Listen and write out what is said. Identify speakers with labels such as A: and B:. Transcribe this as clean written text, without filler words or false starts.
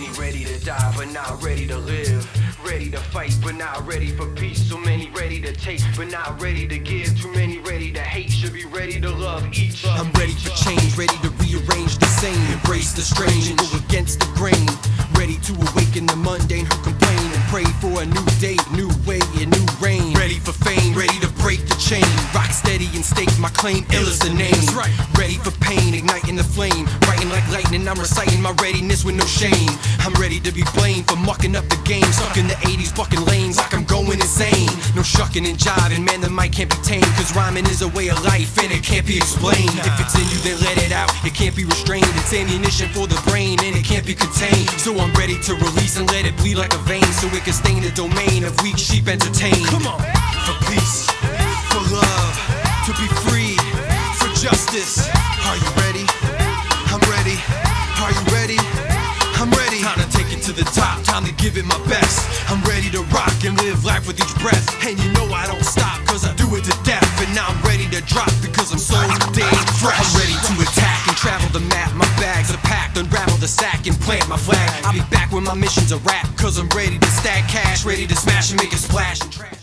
A: many ready to die but not ready to live. Ready to fight but not ready for peace. So many ready to take but not ready to give. Too many ready to hate, should be ready to love each.
B: I'm ready for change, ready to rearrange the same. Embrace the strange and go against the grain. Ready to awaken the mundane who complain and pray for a new day, new way, a new reign. Ready for fame, ready to break the chain. Rock steady and stake my claim, ill is the name. That's right. Ready for pain, igniting the flame. Writing like lightning, I'm reciting my readiness with no shame. I'm ready to be blamed for mucking up the game. Stuck in the 80s fucking lanes like I'm going insane. No shucking and jiving, man the mic can't be tamed. Cause rhyming is a way of life and it can't be explained. If it's in you then let it out, it can't be restrained. It's ammunition for the brain and it can't be contained. So I'm ready to release and let it bleed like a vein. So it can stain the domain of weak sheep entertained. Come on! For peace, for love, to be free, for justice. Are you ready? I'm ready. Are you ready? I'm ready. Time to take it to the top, time to give it my best. I'm ready to rock and live life with each breath. And you know I don't stop cause I do it to death. And now I'm ready to drop because I'm so damn fresh. I'm ready to attack and travel the map. My bags are packed, unravel the sack and plant my flag. I'll be back when my mission's a wrap. Cause I'm ready to stack cash, ready to smash and make a splash and trash.